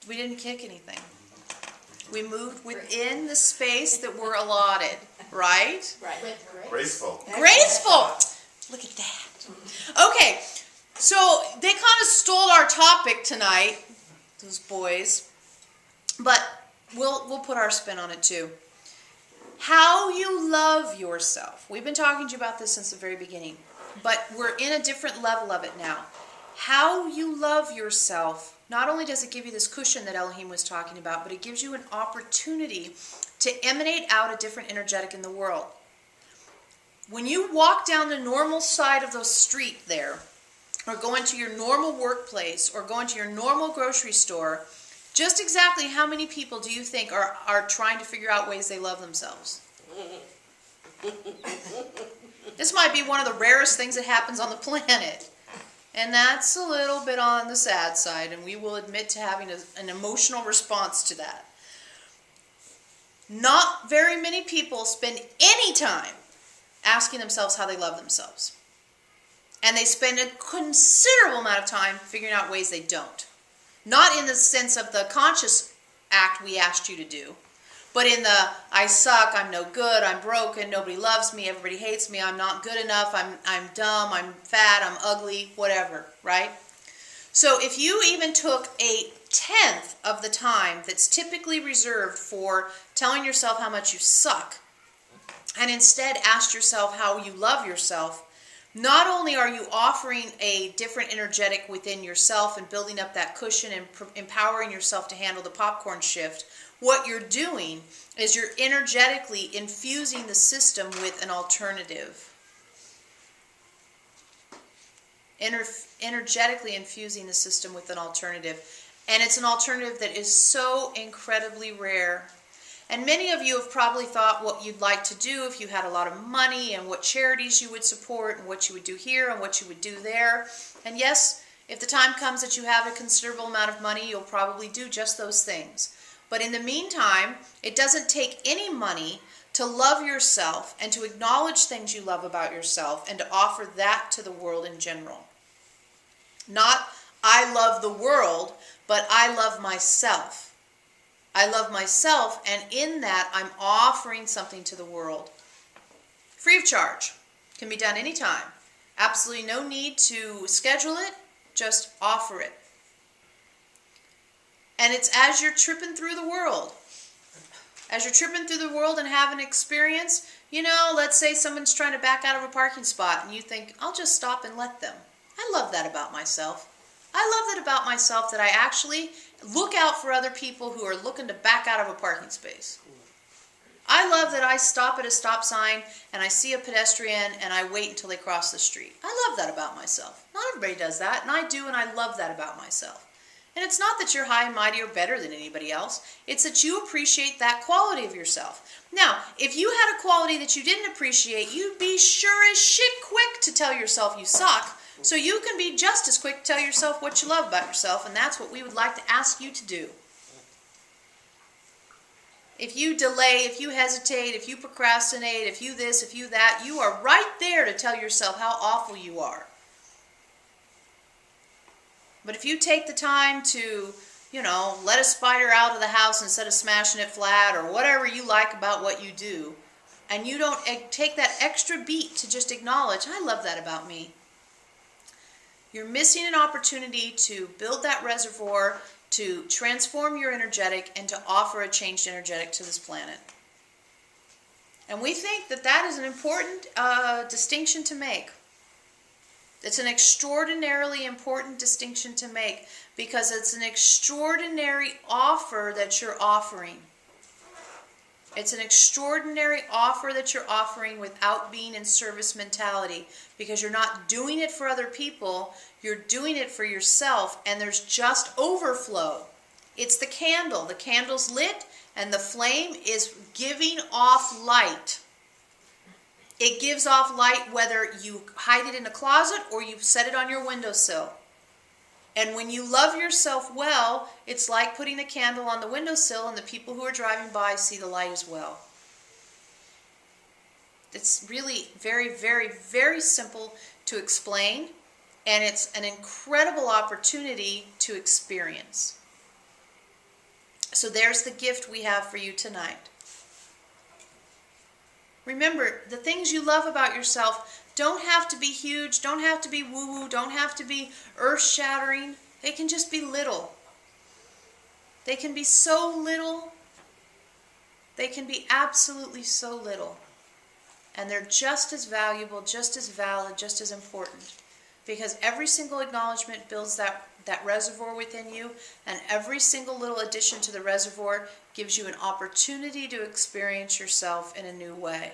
We didn't kick anything. We moved within the space that we're allotted, right? Right. Graceful. Graceful. Look at that. Okay, so they kind of stole our topic tonight, those boys, but we'll put our spin on it too. How you love yourself. We've been talking to you about this since the very beginning, but we're in a different level of it now. How you love yourself. Not only does it give you this cushion that Elohim was talking about, but it gives you an opportunity to emanate out a different energetic in the world. When you walk down the normal side of the street there, or go into your normal workplace, or go into your normal grocery store, just exactly how many people do you think are trying to figure out ways they love themselves? This might be one of the rarest things that happens on the planet. And that's a little bit on the sad side, and we will admit to having an emotional response to that. Not very many people spend any time asking themselves how they love themselves. And they spend a considerable amount of time figuring out ways they don't. Not in the sense of the conscious act we asked you to do, but in the, I suck, I'm no good, I'm broken, nobody loves me, everybody hates me, I'm not good enough, I'm dumb, I'm fat, I'm ugly, whatever, right? So if you even took a 1/10 of the time that's typically reserved for telling yourself how much you suck, and instead asked yourself how you love yourself, not only are you offering a different energetic within yourself and building up that cushion and empowering yourself to handle the popcorn shift, what you're doing is you're energetically infusing the system with an alternative. Energetically infusing the system with an alternative. And it's an alternative that is so incredibly rare. And many of you have probably thought what you'd like to do if you had a lot of money, and what charities you would support, and what you would do here and what you would do there. And yes, if the time comes that you have a considerable amount of money, you'll probably do just those things. But in the meantime, it doesn't take any money to love yourself and to acknowledge things you love about yourself and to offer that to the world in general. Not, I love the world, but I love myself. I love myself, and in that, I'm offering something to the world. Free of charge. Can be done anytime. Absolutely no need to schedule it. Just offer it. And it's as you're tripping through the world. As you're tripping through the world and have an experience, you know, let's say someone's trying to back out of a parking spot and you think, I'll just stop and let them. I love that about myself. I love that about myself, that I actually look out for other people who are looking to back out of a parking space. I love that I stop at a stop sign and I see a pedestrian and I wait until they cross the street. I love that about myself. Not everybody does that, and I do, and I love that about myself. And it's not that you're high and mighty or better than anybody else. It's that you appreciate that quality of yourself. Now, if you had a quality that you didn't appreciate, you'd be sure as shit quick to tell yourself you suck. So you can be just as quick to tell yourself what you love about yourself, and that's what we would like to ask you to do. If you delay, if you hesitate, if you procrastinate, if you this, if you that, you are right there to tell yourself how awful you are. But if you take the time to, you know, let a spider out of the house instead of smashing it flat, or whatever you like about what you do, and you don't take that extra beat to just acknowledge, I love that about me, you're missing an opportunity to build that reservoir, to transform your energetic, and to offer a changed energetic to this planet. And we think that that is an important distinction to make. It's an extraordinarily important distinction to make, because it's an extraordinary offer that you're offering. It's an extraordinary offer that you're offering without being in service mentality, because you're not doing it for other people, you're doing it for yourself, and there's just overflow. It's the candle. The candle's lit, and the flame is giving off light. It gives off light whether you hide it in a closet or you set it on your windowsill. And when you love yourself well, it's like putting a candle on the windowsill, and the people who are driving by see the light as well. It's really very, very, very simple to explain, and it's an incredible opportunity to experience. So there's the gift we have for you tonight. Remember, the things you love about yourself don't have to be huge, don't have to be woo-woo, don't have to be earth-shattering. They can just be little. They can be so little. They can be absolutely so little. And they're just as valuable, just as valid, just as important. Because every single acknowledgement builds that reservoir within you, and every single little addition to the reservoir gives you an opportunity to experience yourself in a new way.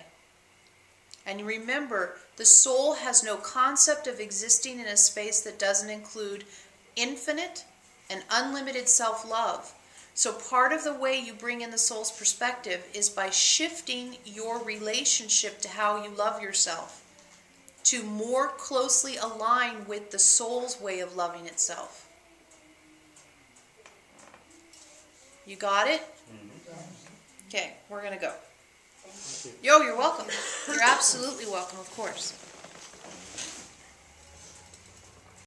And remember, the soul has no concept of existing in a space that doesn't include infinite and unlimited self-love. So part of the way you bring in the soul's perspective is by shifting your relationship to how you love yourself to more closely align with the soul's way of loving itself. You got it? Okay, we're going to go. Yo, you're welcome. You're absolutely welcome, of course.